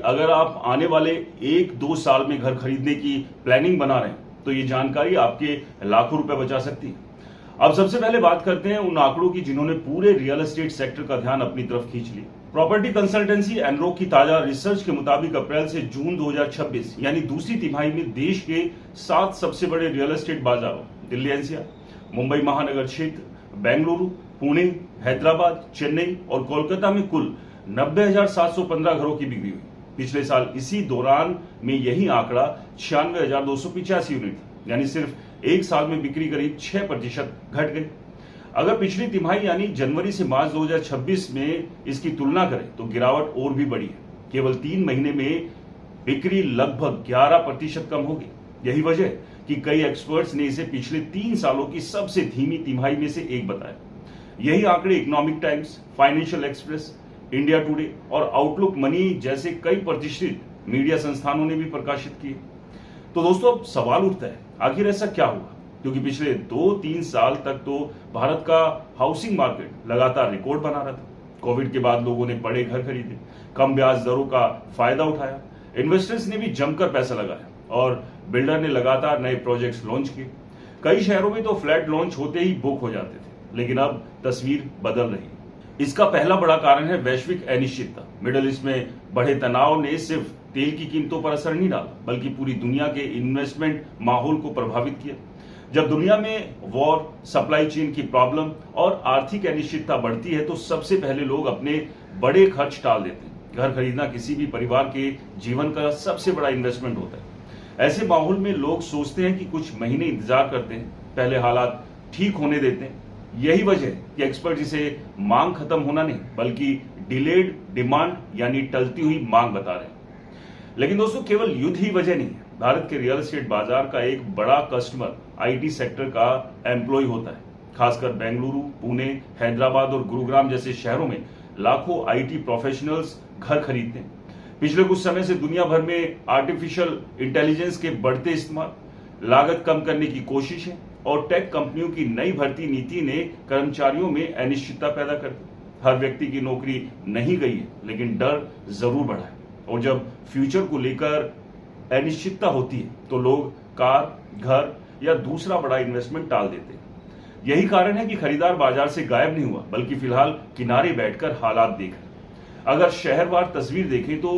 अगर आप आने वाले 1-2 साल में घर खरीदने की प्लानिंग बना रहे हैं तो ये जानकारी आपके लाखों रुपए बचा सकती है। अब सबसे पहले बात करते हैं उन आंकड़ों की जिन्होंने पूरे रियल एस्टेट सेक्टर का ध्यान अपनी तरफ खींच लिया। प्रॉपर्टी कंसल्टेंसी एनरोक की ताजा रिसर्च के मुताबिक अप्रैल से जून 2026 यानी दूसरी तिमाही में देश के 7 सबसे बड़े रियल एस्टेट बाजारों दिल्ली एनसीआर, मुंबई महानगर क्षेत्र, बेंगलुरु, पुणे, हैदराबाद, चेन्नई और कोलकाता में कुल 90,715 घरों की बिक्री हुई। पिछले साल इसी दौरान में यही आंकड़ा 96,285 यूनिट था, यानी सिर्फ एक साल में बिक्री करीब 6% घट गई। अगर पिछली तिमाही यानी जनवरी से मार्च 2026 में इसकी तुलना करें तो गिरावट और भी बढ़ी है। केवल 3 महीने में बिक्री लगभग 11% कम होगी। यही वजह है कि कई एक्सपर्ट्स ने इसे पिछले 3 सालों की सबसे धीमी तिमाही में से एक बताया। यही आंकड़े economic times, financial express, India today और आउटलुक मनी जैसे कई प्रतिष्ठित मीडिया संस्थानों ने भी प्रकाशित किए। तो दोस्तों अब सवाल उठता है, आखिर ऐसा क्या हुआ? क्योंकि पिछले 2-3 साल तक तो भारत का हाउसिंग मार्केट लगातार रिकॉर्ड बना रहा था। कोविड के बाद लोगों ने बड़े घर खरीदे, कम ब्याज दरों का फायदा उठाया, इन्वेस्टर्स ने भी जमकर पैसा लगाया और बिल्डर ने लगातार नए प्रोजेक्ट्स लॉन्च किए। कई शहरों में तो फ्लैट लॉन्च होते ही बुक हो जाते थे, लेकिन अब तस्वीर बदल रही है। इसका पहला बड़ा कारण है वैश्विक अनिश्चितता। मिडल ईस्ट में बढ़े तनाव ने सिर्फ तेल की कीमतों पर असर नहीं डाला, बल्कि पूरी दुनिया के इन्वेस्टमेंट माहौल को प्रभावित किया। जब दुनिया में वॉर, सप्लाई चेन की प्रॉब्लम और आर्थिक अनिश्चितता बढ़ती है तो सबसे पहले लोग अपने बड़े खर्च टाल देते हैं। घर खरीदना किसी भी परिवार के जीवन का सबसे बड़ा इन्वेस्टमेंट होता है। ऐसे माहौल में लोग सोचते हैं कि कुछ महीने इंतजार करते हैं, पहले हालात ठीक होने देते हैं। यही वजह है कि एक्सपर्ट इसे मांग खत्म होना नहीं, बल्कि डिलेड डिमांड यानी टलती हुई मांग बता रहे हैं। लेकिन दोस्तों केवल युद्ध ही वजह नहीं है। भारत के रियल एस्टेट बाजार का एक बड़ा कस्टमर आईटी सेक्टर का एम्प्लॉय होता है। खासकर बेंगलुरु, पुणे, हैदराबाद और गुरुग्राम जैसे शहरों में लाखों आईटी प्रोफेशनल्स घर खरीदते हैं। पिछले कुछ समय से दुनिया भर में आर्टिफिशियल इंटेलिजेंस के बढ़ते इस्तेमाल, लागत कम करने की कोशिश है और टेक कंपनियों की नई भर्ती नीति ने कर्मचारियों में अनिश्चितता पैदा कर दी। हर व्यक्ति की नौकरी नहीं गई है, लेकिन डर जरूर बढ़ा है। और जब फ्यूचर को लेकर अनिश्चितता होती है तो लोग कार, घर या दूसरा बड़ा इन्वेस्टमेंट टाल देते हैं। यही कारण है कि खरीदार बाजार से गायब नहीं हुआ, बल्कि फिलहाल किनारे बैठकर हालात देख रहे हैं। अगर शहरवार तस्वीर देखें तो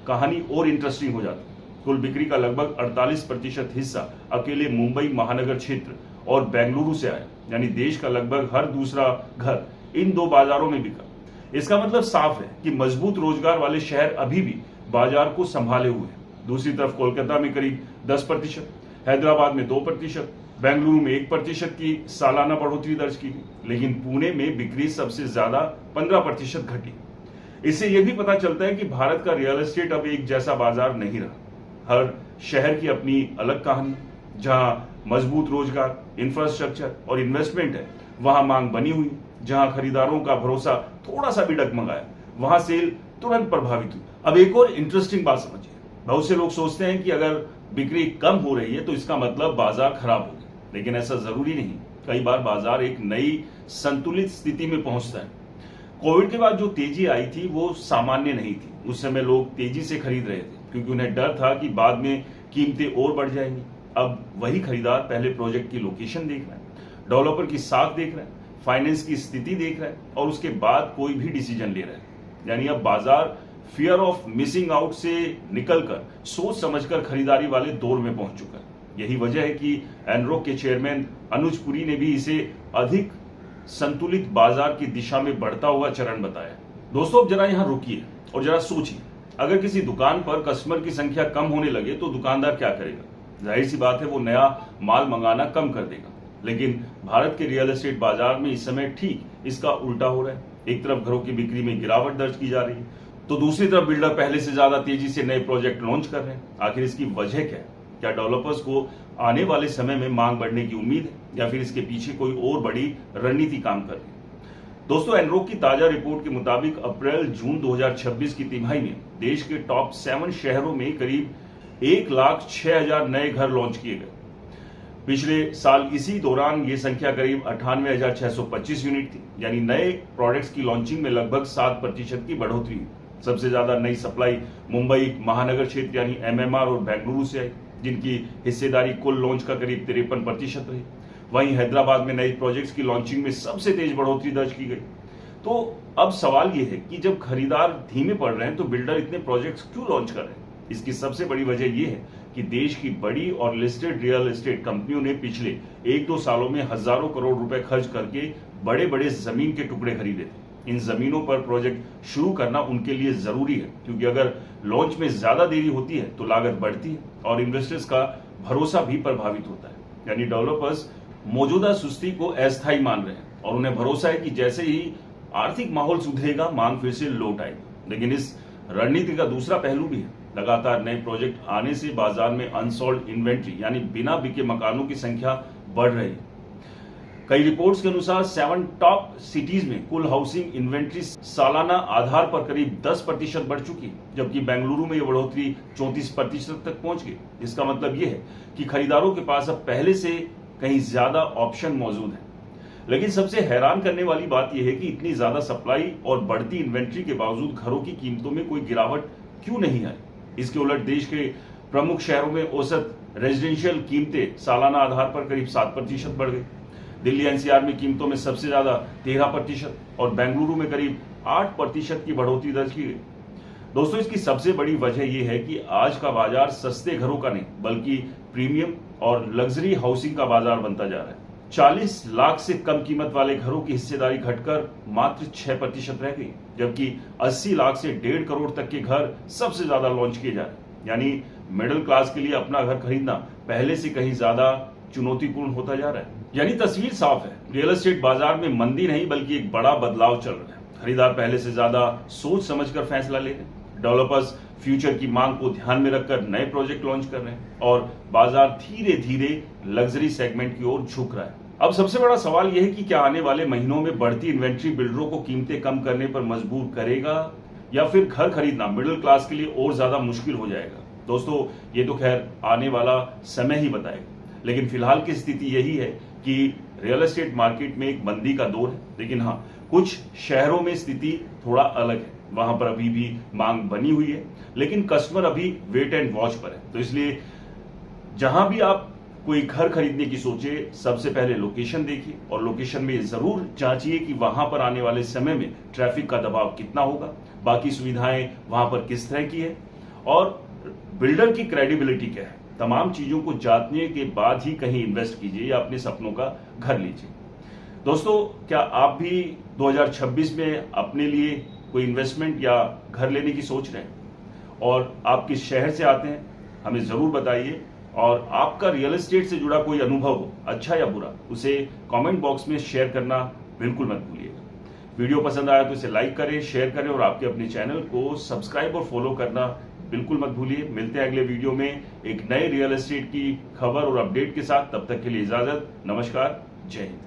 कहानी और इंटरेस्टिंग हो जाती है। कुल बिक्री का लगभग 48% हिस्सा अकेले मुंबई महानगर क्षेत्र और बेंगलुरु से आया, यानी देश का लगभग हर दूसरा घर इन 2 बाजारों में बिका। इसका मतलब साफ है कि मजबूत रोजगार वाले शहर अभी भी बाजार को संभाले हुए हैं। दूसरी तरफ कोलकाता में करीब 10%, हैदराबाद में 2%, बेंगलुरु में 1% की सालाना बढ़ोतरी दर्ज की गई, लेकिन पुणे में बिक्री सबसे ज्यादा 15% घटी। इससे यह भी पता चलता है कि भारत का रियल एस्टेट अब एक जैसा बाजार नहीं रहा। हर शहर की अपनी अलग कहानी। जहां मजबूत रोजगार, इंफ्रास्ट्रक्चर और इन्वेस्टमेंट है, वहां मांग बनी हुई। जहां खरीदारों का भरोसा थोड़ा सा भी डगमगाया, वहां सेल तुरंत प्रभावित हुई। अब एक और इंटरेस्टिंग बात समझिए, बहुत से लोग सोचते हैं कि अगर बिक्री कम हो रही है तो इसका मतलब बाजार खराब हो गया, लेकिन ऐसा जरूरी नहीं। कई बार बाजार एक नई संतुलित स्थिति में पहुंचता है। कोविड के बाद जो तेजी आई थी वो सामान्य नहीं थी। उस समय लोग तेजी से खरीद रहे थे क्योंकि उन्हें डर था कि बाद में कीमतें और बढ़ जाएंगी। अब वही खरीदार पहले प्रोजेक्ट की लोकेशन देख रहा है, डेवलपर की साख देख रहा है, फाइनेंस की स्थिति देख रहा है और उसके बाद कोई भी डिसीजन ले रहा है। यानी अब बाजार फियर ऑफ मिसिंग आउट से निकलकर सोच समझकर खरीदारी वाले दौर में पहुंच चुका है। यही वजह है कि एनरोक के चेयरमैन अनुज पुरी ने भी इसे अधिक संतुलित बाजार की दिशा में बढ़ता हुआ चरण बताया। दोस्तों अब जरा यहां रुकिए और जरा सोचिए, अगर किसी दुकान पर कस्टमर की संख्या कम होने लगे तो दुकानदार क्या करेगा? जाहिर सी बात है वो नया माल मंगाना कम कर देगा। लेकिन भारत के रियल एस्टेट बाजार में इस समय ठीक इसका उल्टा हो रहा है। एक तरफ घरों की बिक्री में गिरावट दर्ज की जा रही है, तो दूसरी तरफ बिल्डर पहले से ज्यादा तेजी से नए प्रोजेक्ट लॉन्च कर रहे हैं। आखिर इसकी वजह क्या है? क्या डेवलपर्स को आने वाले समय में मांग बढ़ने की उम्मीद है या फिर इसके पीछे कोई और बड़ी रणनीति काम कर रही है? दोस्तों एनरोक की ताजा रिपोर्ट के मुताबिक अप्रैल-जून 2026 की तिमाही में देश के टॉप 7 शहरों में करीब 1,06,000 नए घर लॉन्च किए गए। पिछले साल इसी दौरान ये संख्या करीब 98,625 यूनिट थी, यानी नए प्रोडक्ट्स की लॉन्चिंग में लगभग 7% की बढ़ोतरी हुई। सबसे ज्यादा नई सप्लाई मुंबई महानगर क्षेत्र यानी एमएमआर और बेंगलुरु से आई, जिनकी हिस्सेदारी कुल लॉन्च का करीब 53% रही। वहीं हैदराबाद में नए प्रोजेक्ट्स की लॉन्चिंग में सबसे तेज बढ़ोतरी दर्ज की गई। तो अब सवाल यह है कि जब खरीदार धीमे पड़ रहे हैं तो बिल्डर इतने प्रोजेक्ट्स क्यों लॉन्च कर रहे हैं? इसकी सबसे बड़ी वजह यह है कि देश की बड़ी और लिस्टेड रियल एस्टेट कंपनियों ने पिछले 1-2 सालों में हजारों करोड़ रुपए खर्च करके बड़े बड़े जमीन के टुकड़े खरीदे थे। इन जमीनों पर प्रोजेक्ट शुरू करना उनके लिए जरूरी है, क्योंकि अगर लॉन्च में ज्यादा देरी होती है तो लागत बढ़ती है और इन्वेस्टर्स का भरोसा भी प्रभावित होता है। यानी डेवलपर्स मौजूदा सुस्ती को अस्थायी मान रहे हैं और उन्हें भरोसा है कि जैसे ही आर्थिक माहौल सुधरेगा मांग फिर से लौट आएगी। लेकिन इस रणनीति का दूसरा पहलू भी है। लगातार नए प्रोजेक्ट आने से बाजार में अनसोल्ड इन्वेंट्री यानी बिना बिके मकानों की संख्या बढ़ रही है। कई रिपोर्ट्स के अनुसार 7 टॉप सिटीज में कुल हाउसिंग इन्वेंट्री सालाना आधार पर करीब 10% बढ़ चुकी है, जबकि बेंगलुरु में यह बढ़ोतरी 34% तक पहुंच गई। इसका मतलब यह है कि खरीदारों के पास अब पहले से कहीं ज्यादा ऑप्शन मौजूद है। लेकिन सबसे हैरान करने वाली बात यह है कि इतनी ज्यादा सप्लाई और बढ़ती इन्वेंट्री के बावजूद घरों की कीमतों में कोई गिरावट क्यों नहीं आई। इसके उलट देश के प्रमुख शहरों में औसत रेजिडेंशियल कीमतें सालाना आधार पर करीब 7% बढ़ गई। दिल्ली एनसीआर में कीमतों में सबसे ज्यादा 13% और बेंगलुरु में करीब 8% की बढ़ोतरी दर्ज की गई। दोस्तों, इसकी सबसे बड़ी वजह यह है कि आज का बाजार सस्ते घरों का नहीं बल्कि प्रीमियम और लग्जरी हाउसिंग का बाजार बनता जा रहा है। 40 लाख से कम कीमत वाले घरों की हिस्सेदारी घटकर मात्र 6% रह गई, जबकि 80 लाख से 1.5 करोड़ तक के घर सबसे ज्यादा लॉन्च किए जा रहे हैं। यानी मिडिल क्लास के लिए अपना घर खरीदना पहले से कहीं ज्यादा चुनौतीपूर्ण होता जा रहा है। यानी तस्वीर साफ है, रियल एस्टेट बाजार में मंदी नहीं बल्कि एक बड़ा बदलाव चल रहा है। खरीदार पहले से ज्यादा सोच समझकर फैसला ले रहे हैं। डेवलपर्स फ्यूचर की मांग को ध्यान में रखकर नए प्रोजेक्ट लॉन्च कर रहे हैं और बाजार धीरे धीरे लग्जरी सेगमेंट की ओर झुक रहा है। अब सबसे बड़ा सवाल यह है कि क्या आने वाले महीनों में बढ़ती इन्वेंट्री बिल्डरों को कीमतें कम करने पर मजबूर करेगा या फिर घर खरीदना मिडिल क्लास के लिए और ज्यादा मुश्किल हो जाएगा। दोस्तों, ये तो खैर आने वाला समय ही बताएगा, लेकिन फिलहाल की स्थिति यही है कि रियल एस्टेट मार्केट में एक मंदी का दौर है। लेकिन हाँ, कुछ शहरों में स्थिति थोड़ा अलग है, वहां पर अभी भी मांग बनी हुई है, लेकिन कस्टमर अभी वेट एंड वॉच पर है। तो इसलिए जहां भी आप कोई घर खरीदने की सोचे, सबसे पहले लोकेशन देखिए और लोकेशन में जरूर जांचिए कि वहां पर आने वाले समय में ट्रैफिक का दबाव कितना होगा, बाकी सुविधाएं वहां पर किस तरह की है और बिल्डर की क्रेडिबिलिटी क्या है। तमाम चीजों को जांचने के बाद ही कहीं इन्वेस्ट कीजिए या अपने सपनों का घर लीजिए। दोस्तों, क्या आप भी 2026 में अपने लिए कोई इन्वेस्टमेंट या घर लेने की सोच रहे हैं और आप किस शहर से आते हैं, हमें जरूर बताइए। और आपका रियल एस्टेट से जुड़ा कोई अनुभव हो, अच्छा या बुरा, उसे कमेंट बॉक्स में शेयर करना बिल्कुल मत भूलिएगा। वीडियो पसंद आया तो इसे लाइक करें, शेयर करें और आपके अपने चैनल को सब्सक्राइब और फॉलो करना बिल्कुल मत भूलिए। मिलते हैं अगले वीडियो में एक नए रियल एस्टेट की खबर और अपडेट के साथ। तब तक के लिए इजाजत, नमस्कार, जय हिंद।